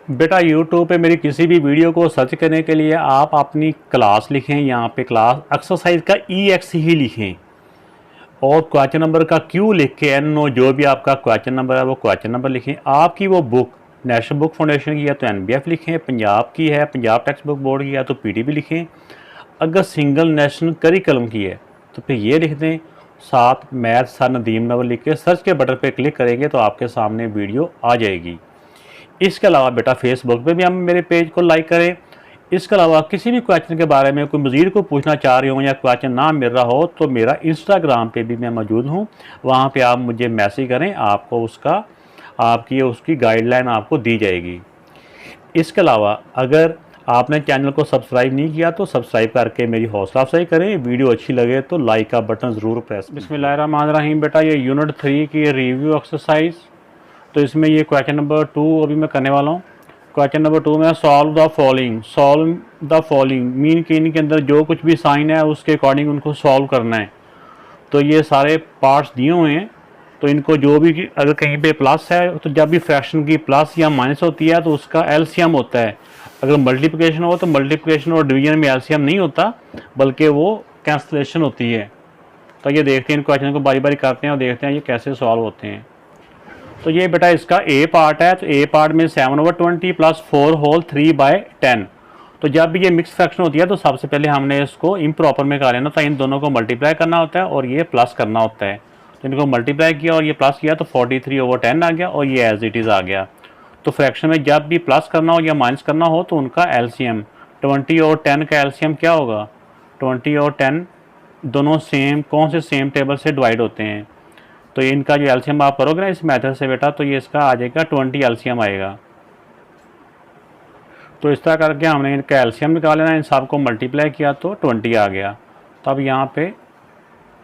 बेटा यूट्यूब पे मेरी किसी भी वीडियो को सर्च करने के लिए आप अपनी क्लास लिखें, यहाँ पे क्लास एक्सरसाइज का EX ही लिखें और क्वेश्चन नंबर का Q लिख के NO जो भी आपका क्वेश्चन नंबर है वो क्वेश्चन नंबर लिखें। आपकी वो बुक नेशनल बुक फाउंडेशन की है तो NBF लिखें, पंजाब की है पंजाब टेक्स्ट बुक बोर्ड की है तो PTB लिखें, अगर सिंगल नेशनल करिकुलम की है तो फिर ये लिख दें, साथ मैथ सर नदीम नवल लिख के सर्च के बटन पे क्लिक करेंगे तो आपके सामने वीडियो आ जाएगी। इसके अलावा बेटा फेसबुक पे भी हम मेरे पेज को लाइक करें। इसके अलावा किसी भी क्वेश्चन के बारे में कोई मज़ीद को पूछना चाह रहे हो या क्वेश्चन ना मिल रहा हो तो मेरा इंस्टाग्राम पे भी मैं मौजूद हूँ, वहाँ पे आप मुझे मैसेज करें, आपको उसकी गाइडलाइन आपको दी जाएगी। इसके अलावा अगर आपने चैनल को सब्सक्राइब नहीं किया तो सब्सक्राइब करके मेरी हौसला अफजाई करें, वीडियो अच्छी लगे तो लाइक का बटन ज़रूर प्रेस। बिस्मिल्लाहिर्रहमानिर्रहीम। बेटा ये यूनिट 3 की रिव्यू एक्सरसाइज, तो इसमें ये क्वेश्चन नंबर 2 अभी मैं करने वाला हूँ। क्वेश्चन नंबर 2 में सॉल्व द फॉलोइंग मीन कि इनके अंदर जो कुछ भी साइन है उसके अकॉर्डिंग उनको सॉल्व करना है। तो ये सारे पार्ट्स दिए हुए हैं, तो इनको जो भी अगर कहीं पे प्लस है तो जब भी फ्रैक्शन की प्लस या माइनस होती है तो उसका एलसीएम होता है। अगर मल्टीप्लिकेशन हो तो मल्टीप्लिकेशन और डिवीजन में एलसीएम नहीं होता बल्कि वो कैंसलेशन होती है। तो ये देखते हैं इन क्वेश्चन को बारी बारी करते हैं और देखते हैं ये कैसे सॉल्व होते हैं। तो ये बेटा इसका ए पार्ट है, तो ए पार्ट में 7/20 प्लस 4 होल 3/10। तो जब भी ये मिक्स फ्रैक्शन होती है तो सबसे पहले हमने इसको इम्प्रॉपर में कर लेना था, इन दोनों को मल्टीप्लाई करना होता है और ये प्लस करना होता है। तो इनको मल्टीप्लाई किया और ये प्लस किया तो 43/10 आ गया और ये एज इट इज़ आ गया। तो फ्रैक्शन में जब भी प्लस करना हो या माइनस करना हो तो उनका एलसीएम 20 और 10 का एलसीएम क्या होगा, 20 और 10 दोनों कौन से सेम टेबल से डिवाइड होते हैं। तो इनका जो एलसीएम आप करोगे ना इस मेथड से बेटा तो ये इसका आ जाएगा 20 एलसीएम आएगा। तो इस तरह करके हमने इनका एलसीएम निकाल लेना, इन सब को मल्टीप्लाई किया तो 20 आ गया। तो अब यहाँ पे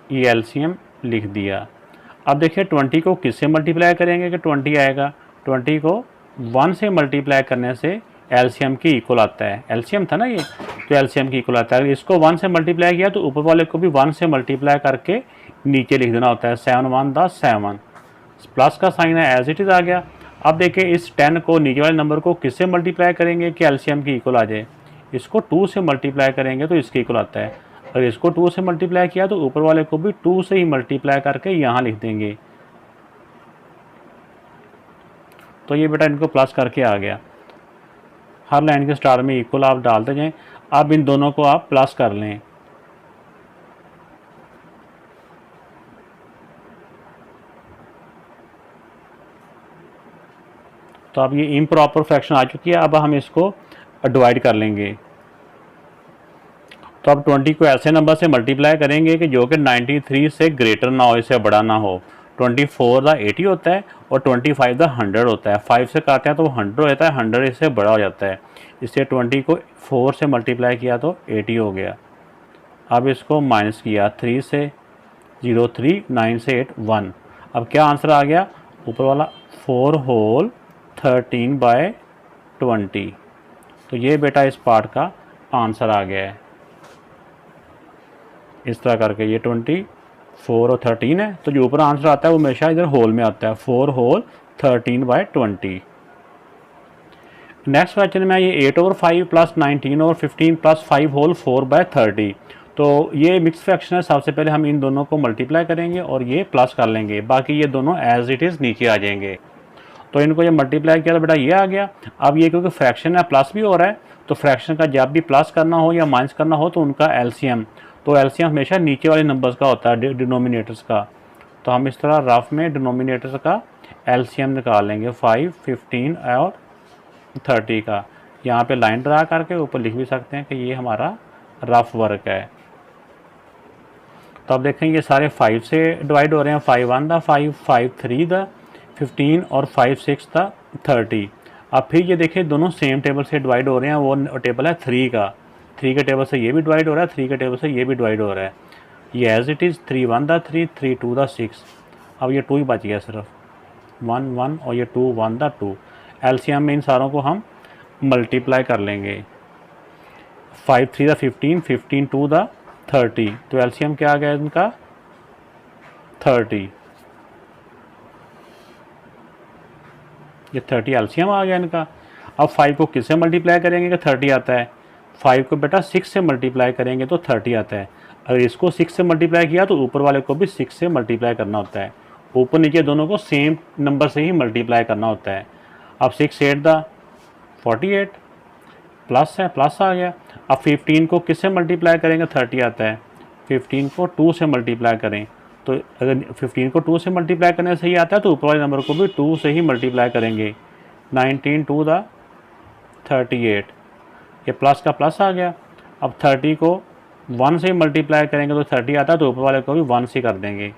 ये एलसीएम लिख दिया। अब देखिए 20 को किससे मल्टीप्लाई करेंगे कि 20 आएगा, 20 को 1 से मल्टीप्लाई करने से एलसीएम की इक्वल आता है, एलसीएम था ना ये, तो एलसीएम की इक्वल आता है। इसको 1 से मल्टीप्लाई किया तो ऊपर वाले को भी 1 से मल्टीप्लाई करके नीचे लिख देना होता है, 7 1 7, प्लस का साइन है एज इट इज़ आ गया। अब देखिए इस 10 को नीचे वाले नंबर को किससे मल्टीप्लाई करेंगे कि एलसीएम की इक्वल आ जाए, इसको 2 से मल्टीप्लाई करेंगे तो इसकी इक्वल आता है। अगर इसको 2 से मल्टीप्लाई किया तो ऊपर वाले को भी 2 से ही मल्टीप्लाई करके यहाँ लिख देंगे। तो ये बेटा इनको प्लस करके आ गया। हर लाइन के स्टार्ट में इक्वल आप डालते जाएं। अब इन दोनों को आप प्लस कर लें। तो अब ये इम्प्रॉपर फ्रैक्शन आ चुकी है, अब हम इसको डिवाइड कर लेंगे। तो अब 20 को ऐसे नंबर से मल्टीप्लाई करेंगे कि जो कि 93 से ग्रेटर ना हो, इससे बड़ा ना हो। 24 द 80 होता है और 25 द 100 होता है। 5 से काटते हैं तो वो 100 होता है, 100 इससे बड़ा हो जाता है। इससे 20 को 4 से मल्टीप्लाई किया तो 80 हो गया। अब इसको माइनस किया 3 से 0 3 9 से 8 1। अब क्या आंसर आ गया, ऊपर वाला 4 होल 13/20। तो ये बेटा इस पार्ट का आंसर आ गया है। इस तरह करके ये 24 और 13 है, तो जो ऊपर आंसर आता है वो हमेशा इधर होल में आता है, 4 होल 13/20। नेक्स्ट क्वेश्चन में ये 8/5 प्लस 19 और 15 प्लस 5 होल 4/30। तो ये मिक्स फ्रैक्शन है, सबसे पहले हम इन दोनों को मल्टीप्लाई करेंगे और ये प्लस कर लेंगे, बाकी ये दोनों एज इट इज़ नीचे आ जाएंगे। तो इनको जब मल्टीप्लाई किया तो बेटा ये आ गया। अब ये क्योंकि फ्रैक्शन है प्लस भी हो रहा है, तो फ्रैक्शन का जब भी प्लस करना हो या माइनस करना हो तो उनका एलसीएम, तो एलसीएम हमेशा नीचे वाले नंबर्स का होता है, डिनोमिनेटर्स का। तो हम इस तरह रफ में डिनोमिनेटर्स का एलसीएम निकाल लेंगे 5 15 और 30 का। यहाँ पे लाइन ड्रा करके ऊपर लिख भी सकते हैं कि ये हमारा रफ वर्क है। तो अब देखें ये सारे 5 से डिवाइड हो रहे हैं, 5 1 द 5, 5 3 द 15 और 5 6 द 30। अब फिर ये देखिए दोनों सेम टेबल से डिवाइड हो रहे हैं, वो टेबल है 3 का, 3 के टेबल से ये भी डिवाइड हो रहा है, 3 के टेबल से ये भी डिवाइड हो रहा है। ये as it is 3 1 the 3, 3 2 the 6। अब ये 2 ही बच गया सिर्फ, 1 1 और ये 2 1 द 2। एलसीएम में इन सारों को हम मल्टीप्लाई कर लेंगे, 5 3 द 15, 15 2 द 30। तो एलसीएम क्या आ गया इनका 30। ये 30 एलसीएम आ गया इनका। अब 5 को किससे मल्टीप्लाई करेंगे कि 30 आता है। 5 को बेटा 6 से मल्टीप्लाई करेंगे तो 30 आता है। अगर इसको 6 से मल्टीप्लाई किया तो ऊपर वाले को भी 6 से मल्टीप्लाई करना होता है। ऊपर नीचे दोनों को सेम नंबर से ही मल्टीप्लाई करना होता है। अब 6 8 दा 48 प्लस है, प्लस आ गया। अब 15 को किससे मल्टीप्लाई करेंगे 30 आता है। 15 को 2 से मल्टीप्लाई करें तो अगर 15 को 2 से मल्टीप्लाई करने से ही आता है तो ऊपर वाले नंबर को भी 2 से ही मल्टीप्लाई करेंगे। 19 2 दा 38, ये प्लस का प्लस आ गया। अब 30 को 1 से मल्टीप्लाई करेंगे तो 30 आता है तो ऊपर वाले को भी 1 से कर देंगे।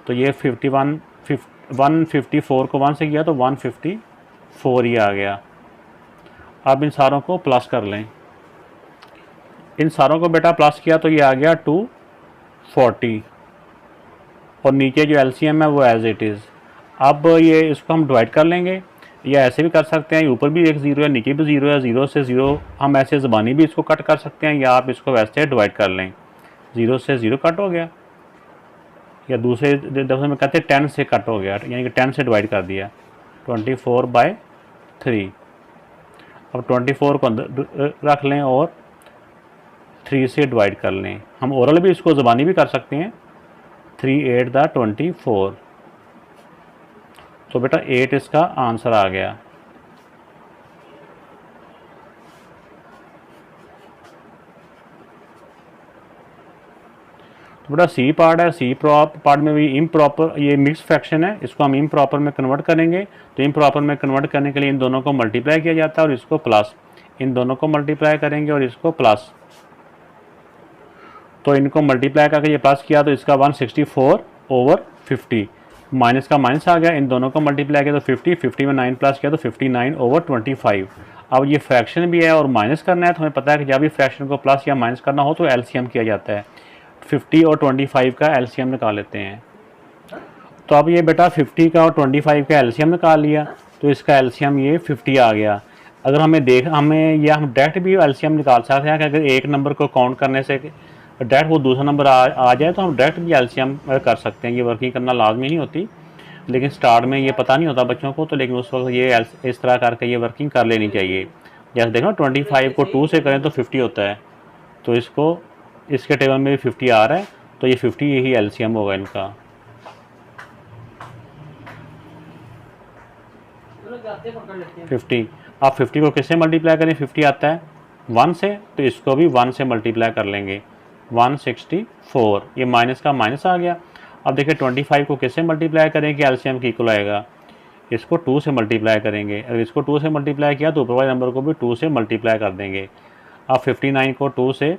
तो ये 154 को 1 से किया तो 154 ही आ गया। अब इन सारों को प्लस कर लें। इन सारों को बेटा प्लस किया तो ये आ गया 240 और नीचे जो एलसीएम है वो एज इट इज़। अब ये इसको हम डिवाइड कर लेंगे या ऐसे भी कर सकते हैं, ऊपर भी एक ज़ीरो है नीचे भी ज़ीरो है, ज़ीरो से ज़ीरो हम ऐसे ज़बानी भी इसको कट कर सकते हैं या आप इसको वैसे डिवाइड कर लें। 0 से 0 कट हो गया या दूसरे दफ़े में कहते हैं 10 से कट हो गया, यानी कि 10 से डिवाइड कर दिया। 24/3। अब 24 को अंदर रख लें और 3 से डिवाइड कर लें। हम ओरल भी इसको ज़बानी भी कर सकते हैं। 3 8 दा 24, तो बेटा 8 इसका आंसर आ गया। तो बेटा सी पार्ट है, सी पार्ट में भी इम्प्रॉपर, ये मिक्स फ्रैक्शन है, इसको हम इम्प्रॉपर में कन्वर्ट करेंगे। तो इम्प्रॉपर में कन्वर्ट करने के लिए इन दोनों को मल्टीप्लाई किया जाता है और इसको प्लस, इन दोनों को मल्टीप्लाई करेंगे और इसको प्लस। तो इनको मल्टीप्लाई करके ये प्लस किया तो इसका 164/50, माइनस का माइनस आ गया। इन दोनों को मल्टीप्लाई किया तो 50 में 9 प्लस किया तो 59/25। अब ये फ्रैक्शन भी है और माइनस करना है तो हमें पता है कि जब भी फ्रैक्शन को प्लस या माइनस करना हो तो एलसीएम किया जाता है। 50 और 25 का एलसीएम निकाल लेते हैं। तो अब ये बेटा 50 का और 25 का एलसीएम निकाल लिया तो इसका एलसीएम ये 50 आ गया। अगर हम डायरेक्ट भी एलसीएम निकाल सकते हैं कि अगर एक नंबर को काउंट करने से डायरेक्ट वो दूसरा नंबर आ जाए तो हम डायरेक्ट भी एलसीएम कर सकते हैं। ये वर्किंग करना लाजमी नहीं होती, लेकिन स्टार्ट में ये पता नहीं होता बच्चों को, तो लेकिन उस वक्त ये इस तरह करके ये वर्किंग कर लेनी चाहिए। जैसे देखो 25 को 2 से करें तो 50 होता है, तो इसको इसके टेबल में भी 50 आ रहा है तो ये 50 यही एलसीएम होगा इनका। आप 50 को किससे मल्टीप्लाई करें, 50 आता है 1 से, तो इसको भी 1 से मल्टीप्लाई कर लेंगे। 164, ये माइनस का माइनस आ गया। अब देखिए 25 को किससे मल्टीप्लाई करें कि एलसीएम की इक्वल आएगा, इसको 2 से मल्टीप्लाई करेंगे। अगर इसको 2 से मल्टीप्लाई किया तो ऊपर वाले नंबर को भी 2 से मल्टीप्लाई कर देंगे। अब 59 को 2 से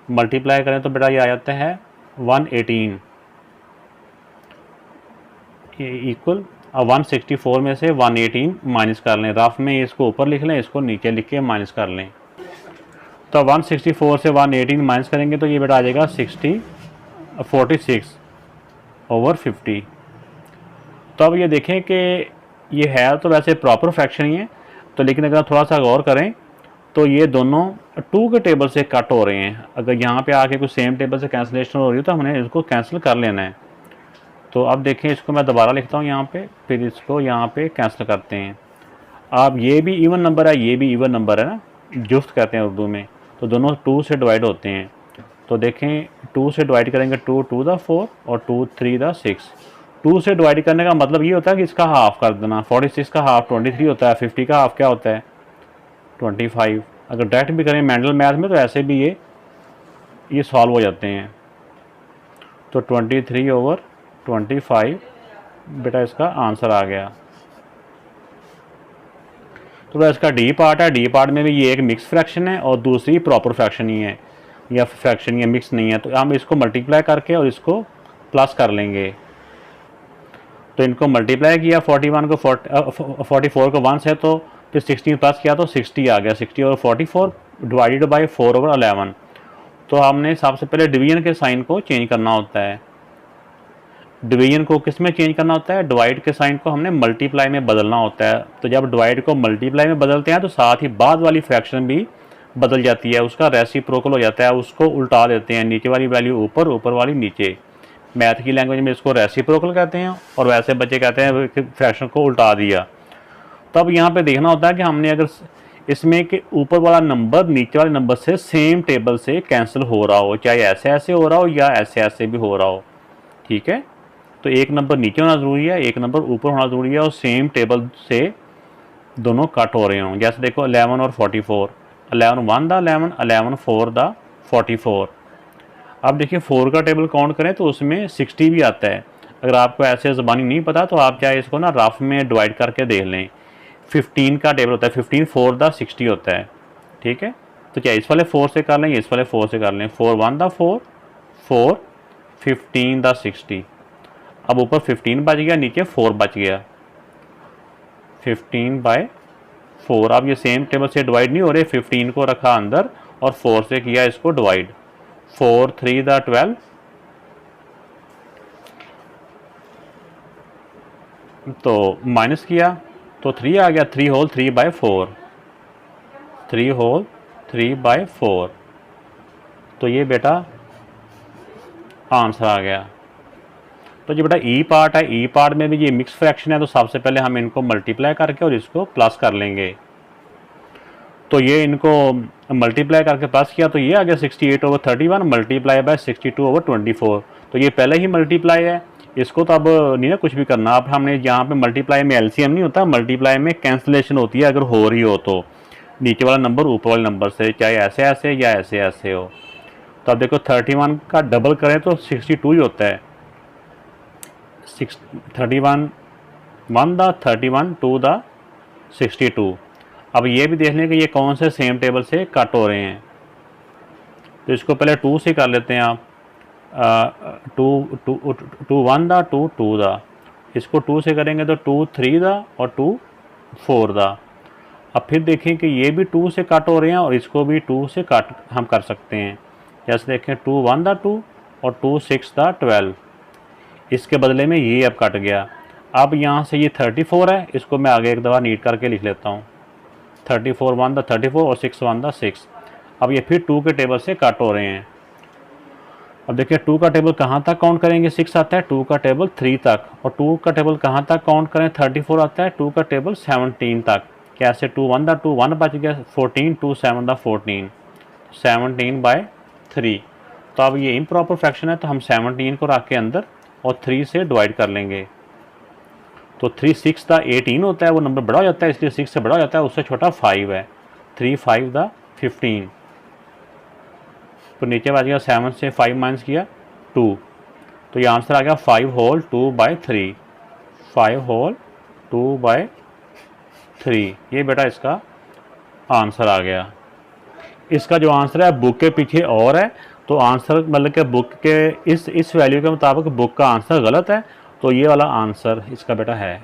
मल्टीप्लाई करें तो बेटा ये आ जाता है 118 इक्वल। अब 164 में से 118 माइनस कर लें, रफ में इसको ऊपर लिख लें, इसको नीचे लिख के माइनस कर लें। तो 164 से 118 माइनस करेंगे तो ये बेटा आ जाएगा 46/50। तो अब ये देखें कि ये है तो वैसे प्रॉपर फ्रैक्शन ही है, तो लेकिन अगर थोड़ा सा गौर करें तो ये दोनों 2 के टेबल से कट हो रहे हैं। अगर यहाँ पे आके कुछ सेम टेबल से कैंसिलेशन हो रही है तो हमने इसको कैंसिल कर लेना है। तो अब देखें, इसको मैं दोबारा लिखता हूँ यहाँ पे, फिर इसको यहाँ पे कैंसिल करते हैं। अब ये भी इवन नंबर है, ये भी इवन नंबर है ना, जुफ्त कहते हैं उर्दू में, तो दोनों 2 से डिवाइड होते हैं। तो देखें 2 से डिवाइड करेंगे 2 2 दा 4 और 2 3 दा 6। 2 से डिवाइड करने का मतलब ये होता है कि इसका हाफ कर देना। 46 का हाफ 23 होता है, 50 का हाफ क्या होता है 25। अगर डायरेक्ट भी करें मेंटल मैथ में तो ऐसे भी ये सॉल्व हो जाते हैं। तो 23/25 बेटा इसका आंसर आ गया। तो बेटा इसका डी पार्ट है, डी पार्ट में भी ये एक मिक्स फ्रैक्शन है और दूसरी प्रॉपर फ्रैक्शन ही है, या फ्रैक्शन या मिक्स नहीं है। तो हम इसको मल्टीप्लाई करके और इसको प्लस कर लेंगे। तो इनको मल्टीप्लाई किया 41 को 44 को 1 से, तो फिर 16 प्लस किया तो 60 आ गया। 60 और 44 डिवाइडेड बाई 4/11। तो हमने सबसे पहले डिवीजन के साइन को चेंज करना होता है। डिवीजन को किस में चेंज करना होता है, डिवाइड के साइन को हमने मल्टीप्लाई में बदलना होता है। तो जब डिवाइड को मल्टीप्लाई में बदलते हैं तो साथ ही बाद वाली फ्रैक्शन भी बदल जाती है, उसका रेसिप्रोकल हो जाता है, उसको उल्टा देते हैं, नीचे वाली वैल्यू ऊपर, ऊपर वाली नीचे। मैथ की लैंग्वेज में इसको रेसिप्रोकल कहते हैं और वैसे बच्चे कहते हैं फ्रैक्शन को उल्टा दिया। तब यहाँ पे देखना होता है कि हमने अगर इसमें कि ऊपर वाला नंबर नीचे वाले नंबर से सेम टेबल से कैंसिल हो रहा हो, चाहे ऐसे ऐसे हो रहा हो या ऐसे ऐसे भी हो रहा हो। ठीक है, तो एक नंबर नीचे होना ज़रूरी है, एक नंबर ऊपर होना ज़रूरी है और सेम टेबल से दोनों कट हो रहे हों। जैसे देखो 11 और 44, 11 1 द 11, 11 4 द 44। अब देखिए 4 का टेबल काउंट करें तो उसमें 60 भी आता है। अगर आपको ऐसे ज़बानी नहीं पता तो आप चाहे इसको ना रफ में डिवाइड करके देख लें। 15 का टेबल होता है, 15 4 द 60 होता है। ठीक है, तो चाहे इस वाले 4 से कर लें, इस वाले 4 से कर लें। 4 1 द 4, 4 15 द 60। अब ऊपर 15 बच गया, नीचे 4 बच गया, 15/4। अब ये सेम टेबल से डिवाइड नहीं हो रहे, 15 को रखा अंदर और 4 से किया इसको डिवाइड। 4 3 द 12, तो माइनस किया तो 3 आ गया, 3 होल 3/4, 3 होल 3/4। तो ये बेटा आंसर आ गया। तो जो बेटा ई पार्ट है, ई पार्ट में भी ये मिक्स फ्रैक्शन है, तो सबसे पहले हम इनको मल्टीप्लाई करके और इसको प्लस कर लेंगे। तो ये इनको मल्टीप्लाई करके प्लस किया तो ये आ गया 68/31 मल्टीप्लाई बाय 62/24। तो ये पहले ही मल्टीप्लाई है, इसको तो अब नहीं ना कुछ भी करना। अब हमने यहाँ पे मल्टीप्लाई में एलसीएम नहीं होता, मल्टीप्लाई में कैंसिलेशन होती है अगर हो रही हो तो नीचे वाला नंबर ऊपर वाले नंबर से, चाहे ऐसे ऐसे या ऐसे ऐसे हो। तो अब देखो 31 का डबल करें तो 62 ही होता है। 31 1 द 31 2 द 62। अब ये भी देख लें कि ये कौन से सेम टेबल से कट हो रहे हैं। तो इसको पहले 2 से कर लेते हैं आप। 2 1 द 2 2 द, इसको 2 से करेंगे तो 2 3 द और 2 4 द। अब फिर देखें कि ये भी 2 से कट हो रहे हैं और इसको भी 2 से कट हम कर सकते हैं। जैसे देखें 2 1 द 2 और 2 6 द 12, इसके बदले में ये अब कट गया। अब यहाँ से ये 34 है, इसको मैं आगे एक दफ़ा नीट करके लिख लेता हूँ। 34 1 द 34 और 6 1 द 6। अब ये फिर 2 के टेबल से कट हो रहे हैं। अब देखिए 2 का टेबल कहाँ तक काउंट करेंगे, 6 आता है, 2 का टेबल 3 तक, और 2 का टेबल कहाँ तक काउंट करें, 34 आता है, 2 का टेबल 17 तक। कैसे 2 1 द 2 1 बच गया, 14 2 7 द 14, 17/3। तो अब ये इम्प्रॉपर फ्रैक्शन है तो हम 17 को रख के अंदर और 3 से डिवाइड कर लेंगे। तो 3 6 द 18 होता है, वो नंबर बड़ा हो जाता है इसलिए 6 से बड़ा हो जाता है, उससे छोटा 5 है। 3 5 द 15। तो नीचे बच गया 7 से 5 माइनस किया 2, तो ये आंसर आ गया 5 होल 2/3, 5 होल 2/3। ये बेटा इसका आंसर आ गया। इसका जो आंसर है बुक के पीछे और है, तो आंसर मतलब कि बुक के इस वैल्यू के मुताबिक बुक का आंसर गलत है, तो ये वाला आंसर इसका बेटा है।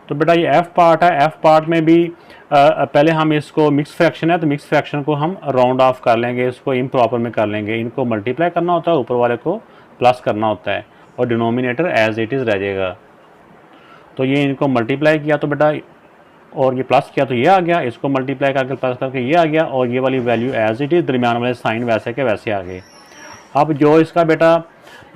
तो बेटा ये एफ़ पार्ट है, एफ़ पार्ट में भी पहले हम इसको मिक्स फ्रैक्शन है तो मिक्स फ्रैक्शन को हम राउंड ऑफ कर लेंगे, इसको इम्प्रॉपर में कर लेंगे। इनको मल्टीप्लाई करना होता है, ऊपर वाले को प्लस करना होता है और डिनोमिनेटर एज इट इज़ रह जाएगा। तो ये इनको मल्टीप्लाई किया तो बेटा और ये प्लस किया तो ये आ गया, इसको मल्टीप्लाई करके प्लस करके ये आ गया और ये वाली वैल्यू एज इट इज़ दरमियान वाले साइन वैसे के वैसे आ गए। अब जो इसका बेटा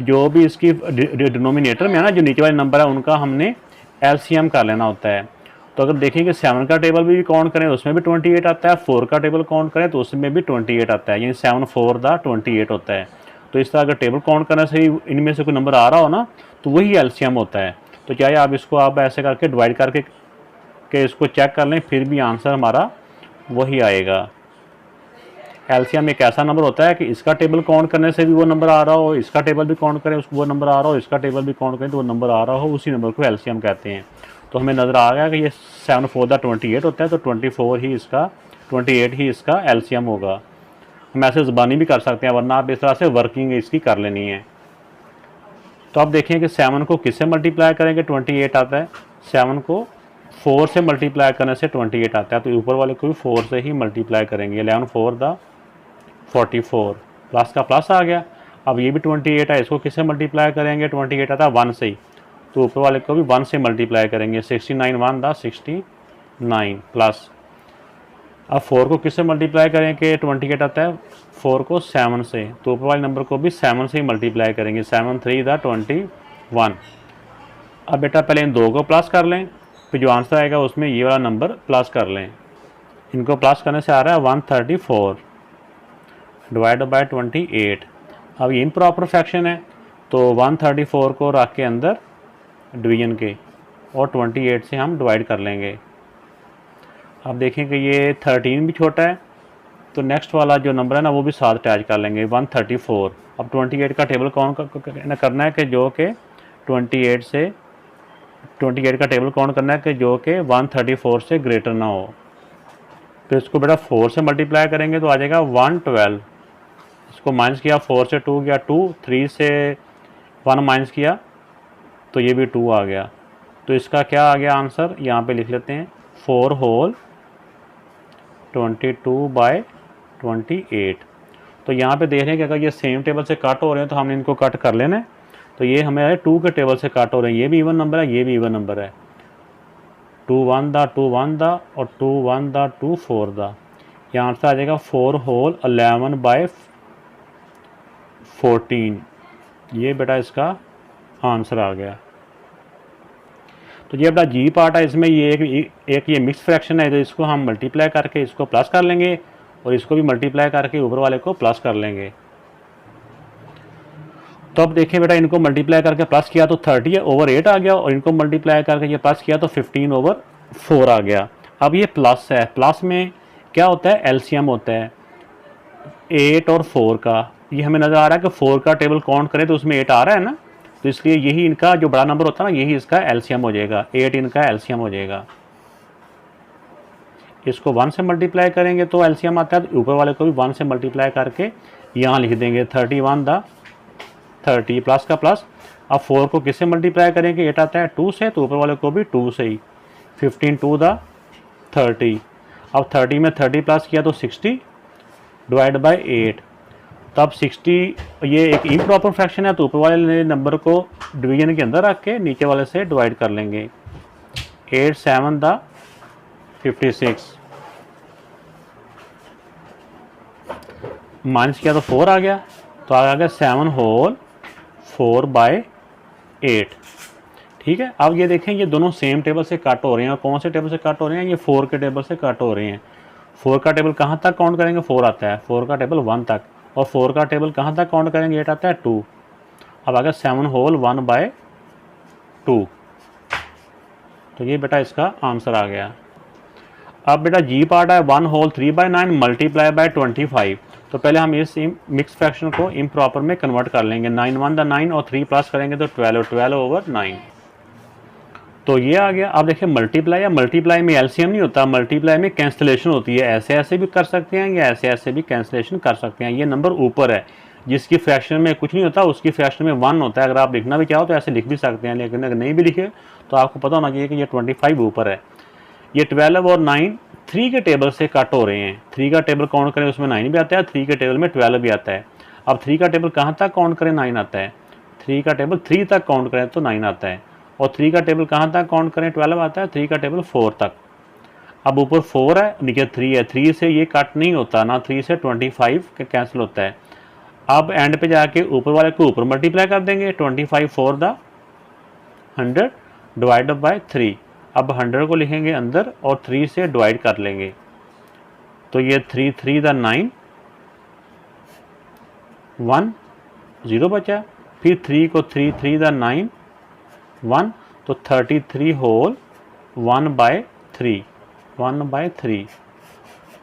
जो भी इसकी डिनोमिनेटर में है ना, जो नीचे वाले नंबर है उनका हमने एलसीएम कर लेना होता है। तो अगर देखेंगे 7 का टेबल भी काउंट करें उसमें भी 28 आता है, 4 का टेबल काउंट करें तो उसमें भी 28 आता है, यानी 7 4 द 28 होता है। तो इस तरह अगर टेबल काउंट करने से इनमें से कोई नंबर आ रहा हो ना तो वही एलसीएम होता है। तो चाहे आप इसको आप ऐसे करके डिवाइड करके इसको चेक कर लें, फिर भी आंसर हमारा वही आएगा। एलसीएम एक ऐसा नंबर होता है कि इसका टेबल काउंट करने से भी वो नंबर आ रहा हो, इसका टेबल भी काउंट करें उसको वो नंबर आ रहा हो, इसका टेबल भी काउंट करें तो वो नंबर आ रहा हो, उसी नंबर को एलसीएम कहते हैं। तो हमें नज़र आ गया कि ये 7 4 द 28 होता है, तो 28 ही इसका एलसीएम होगा। हम ऐसे ज़बानी भी कर सकते हैं, वरना आप इस तरह से वर्किंग इसकी कर लेनी है। तो आप देखें कि 7 को किससे मल्टीप्लाई करेंगे 28 आता है, 7 को 4 से मल्टीप्लाई करने से 28 आता है, तो ऊपर वाले को भी 4 से ही मल्टीप्लाई करेंगे। 11 4 द 44, प्लस का प्लस आ गया। अब ये भी 28 है, इसको किससे मल्टीप्लाई करेंगे, 28 आता है 1 से ही, तो ऊपर वाले को भी 1 से मल्टीप्लाई करेंगे। 69 1 द 69 प्लस। अब 4 को किससे मल्टीप्लाई करेंगे, 28 आता है 4 को 7 से, तो ऊपर वाले नंबर को भी 7 से ही मल्टीप्लाई करेंगे। 7 3 द 21। अब बेटा पहले इन दो को प्लस कर लें, फिर जो आंसर आएगा उसमें ये वाला नंबर प्लस कर लें। इनको प्लस करने से आ रहा है 134 डिवाइड बाय 28। अब ये इम्प्रॉपर फ्रैक्शन है तो 134 को रख के अंदर डिवीजन के और 28 से हम डिवाइड कर लेंगे। अब देखें कि ये 13 भी छोटा है तो नेक्स्ट वाला जो नंबर है ना वो भी साथ अटैच कर लेंगे 134। अब 28 का टेबल काउंट करना है कि जो कि 28 का टेबल काउंट करना है कि जो कि 134 से ग्रेटर ना हो। फिर इसको बेटा 4 से मल्टीप्लाई करेंगे तो आ जाएगा 112। इसको माइनस किया, 4 से 2 गया 2, 3 से 1 माइनस किया तो ये भी 2 आ गया। तो इसका क्या आ गया आंसर, यहाँ पे लिख लेते हैं 4 होल 22/28। तो यहाँ पे देख रहे हैं कि अगर ये सेम टेबल से कट हो रहे हैं तो हमने इनको कट कर लेना है। तो ये हमें 2 के टेबल से कट हो रहे हैं, ये भी इवन नंबर है, ये भी इवन नंबर है। 2 1 दा 2 1 दा और 2 1 दा 2 4 दा। यहाँ से आ जाएगा 4 होल 11/14। ये बेटा इसका आंसर आ गया। तो ये बेटा जी पार्ट है, इसमें ये एक ये मिक्स फ्रैक्शन है तो इसको हम मल्टीप्लाई करके इसको प्लस कर लेंगे और इसको भी मल्टीप्लाई करके ऊपर वाले को प्लस कर लेंगे। तो अब देखिए बेटा इनको मल्टीप्लाई करके प्लस किया तो 30/8 आ गया और इनको मल्टीप्लाई करके ये प्लस किया तो 15/4 आ गया। अब ये प्लस है, प्लस में क्या होता है, एलसीएम होता है 8 और 4 का। ये हमें नज़र आ रहा है कि 4 का टेबल काउंट करें तो उसमें 8 आ रहा है ना, तो इसलिए यही इनका जो बड़ा नंबर होता है ना यही इसका एलसीएम हो जाएगा, 8 इनका एलसीएम हो जाएगा। इसको 1 से मल्टीप्लाई करेंगे तो एलसीएम आता है, तो ऊपर वाले को भी 1 से मल्टीप्लाई करके यहाँ लिख देंगे 31 दा 30 प्लस का प्लस। अब 4 को किससे मल्टीप्लाई करेंगे, 8 आता है 2 से, तो ऊपर वाले को भी 2 से ही 15 2 दा 30। अब 30 में 30 प्लस किया तो 60 डिवाइड बाय 8। तब 60 ये एक इम्प्रॉपर फ्रैक्शन है तो ऊपर वाले नंबर को डिवीजन के अंदर रख के नीचे वाले से डिवाइड कर लेंगे। 8 7 दा 56 माइनस किया तो 4 आ गया, तो आ गया 7 होल 4/8। ठीक है। अब ये देखें ये दोनों सेम टेबल से कट हो रहे हैं और कौन से टेबल से कट हो रहे हैं, ये 4 के टेबल से कट हो रहे हैं। 4 का टेबल कहाँ तक काउंट करेंगे, 4 आता है, 4 का टेबल 1 तक, और 4 का टेबल कहाँ तक काउंट करेंगे, 8 आता है 2। अब आ गया 7 होल 1/2। तो ये बेटा इसका आंसर आ गया। अब बेटा जी पार्ट है 1 होल 3/9 मल्टीप्लाई बाय 25। तो पहले हम इस मिक्स फ्रैक्शन को इम्प्रॉपर में कन्वर्ट कर लेंगे। 9 1 दा 9 और 3 प्लस करेंगे तो 12/9। तो ये आ गया। अब देखिए मल्टीप्लाई है, मल्टीप्लाई में एलसीएम नहीं होता, मल्टीप्लाई में कैंसिलेशन होती है। ऐसे ऐसे भी कर सकते हैं या ऐसे ऐसे भी कैंसिलेशन कर सकते हैं। ये नंबर ऊपर है, जिसकी फ्रैक्शन में कुछ नहीं होता उसकी फ्रैक्शन में 1 होता है। अगर आप लिखना भी चाहो तो ऐसे लिख भी सकते हैं, लेकिन अगर नहीं भी लिखे तो आपको पता होना चाहिए कि ये 25 ऊपर है। ये 12 और 9 3 के टेबल से कट हो रहे हैं। 3 का टेबल काउंट करें उसमें 9 भी आता है, 3 के टेबल में 12 भी आता है। अब 3 का टेबल कहाँ तक काउंट करें, 9 आता है। 3 का टेबल 3 तक काउंट करें तो 9 आता है, और 3 का टेबल कहाँ तक काउंट करें, 12 आता है। 3 का टेबल 4 तक। अब ऊपर 4 है, नीचे 3 है, 3 से ये कट नहीं होता ना, 3 से 25 के कैंसिल होता है। अब एंड पे जाके ऊपर वाले को ऊपर मल्टीप्लाई कर देंगे, 25 4 दा 100 डिवाइड बाय 3। अब 100 को लिखेंगे अंदर और 3 से डिवाइड कर लेंगे, तो ये 3 3 दा 9 1 0 बचा। फिर 3 को 3 3 दा 9 1, तो 33 होल 1/3 1/3।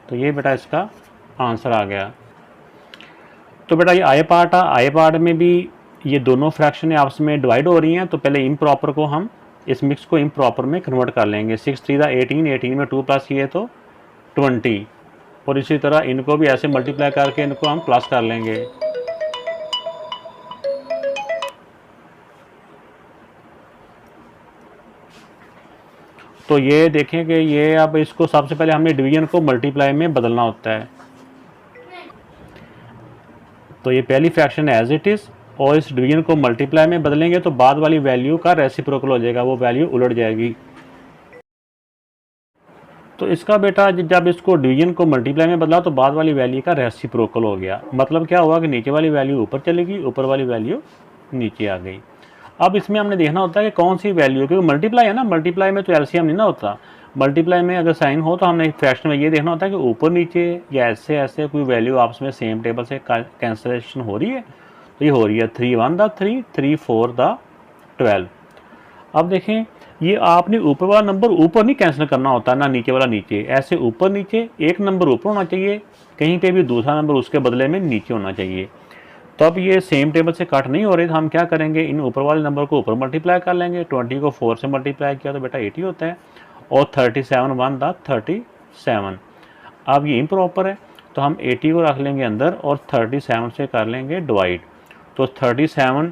तो ये बेटा इसका आंसर आ गया। तो बेटा ये आई पार्ट है, आई पार्ट में भी ये दोनों फ्रैक्शन आपस में डिवाइड हो रही हैं। तो पहले इम्प्रॉपर को हम इस मिक्स को इम्प्रॉपर में कन्वर्ट कर लेंगे। 6 3 दा 18, 18 में 2 प्लस किए तो 20, और इसी तरह इनको भी ऐसे मल्टीप्लाई करके इनको हम प्लस कर लेंगे। तो ये देखें कि ये अब इसको सबसे पहले हमने डिवीजन को मल्टीप्लाई में बदलना होता है। तो ये पहली फ्रैक्शन एज इट इज़, और इस डिवीजन को मल्टीप्लाई में बदलेंगे तो बाद वाली वैल्यू का रेसिप्रोकल हो जाएगा, वो वैल्यू उलट जाएगी। तो इसका बेटा जब इसको डिवीजन को मल्टीप्लाई में बदला तो बाद वाली वैल्यू का रेसिप्रोकल हो गया। मतलब क्या हुआ कि नीचे वाली वैल्यू ऊपर चलेगी, ऊपर वाली वैल्यू नीचे आ गई। अब इसमें हमने देखना होता है कि कौन सी वैल्यू, क्योंकि मल्टीप्लाई है ना, मल्टीप्लाई में तो एलसीएम नहीं ना होता। मल्टीप्लाई में अगर साइन हो तो हमने फ्रैक्शन में ये देखना होता है कि ऊपर नीचे या ऐसे ऐसे कोई वैल्यू आपस में सेम टेबल से कैंसलेशन हो रही है, तो ये हो रही है 3 1 द 3, 3 4 द 12। अब देखें ये आपने ऊपर वाला नंबर ऊपर नहीं कैंसिल करना होता ना नीचे वाला नीचे, ऐसे ऊपर नीचे एक नंबर ऊपर होना चाहिए, कहीं पे भी दूसरा नंबर उसके बदले में नीचे होना चाहिए। तो अब ये सेम टेबल से कट नहीं हो रही तो हम क्या करेंगे, इन ऊपर वाले नंबर को ऊपर मल्टीप्लाई कर लेंगे। 20 को 4 से मल्टीप्लाई किया तो बेटा 80 होता है, और 37 1 द 37। अब ये इम्प्रॉपर है तो हम 80 को रख लेंगे अंदर और 37 से कर लेंगे डिवाइड। तो 37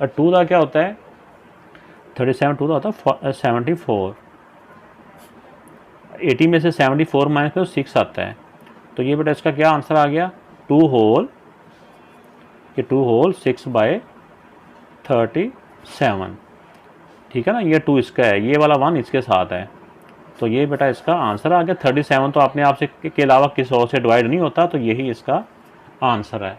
2 का क्या होता है, 37 2 का होता है 74। 80 में से 74 माइनस करो 6 आता है। तो ये बेटा इसका क्या आंसर आ गया, 2 होल 6/37। ठीक है ना, ये 2 इसका है, ये वाला 1 इसके साथ है। तो ये बेटा इसका आंसर आ गया। 37 तो अपने आप से के अलावा किसी और से डिवाइड नहीं होता, तो यही इसका आंसर है।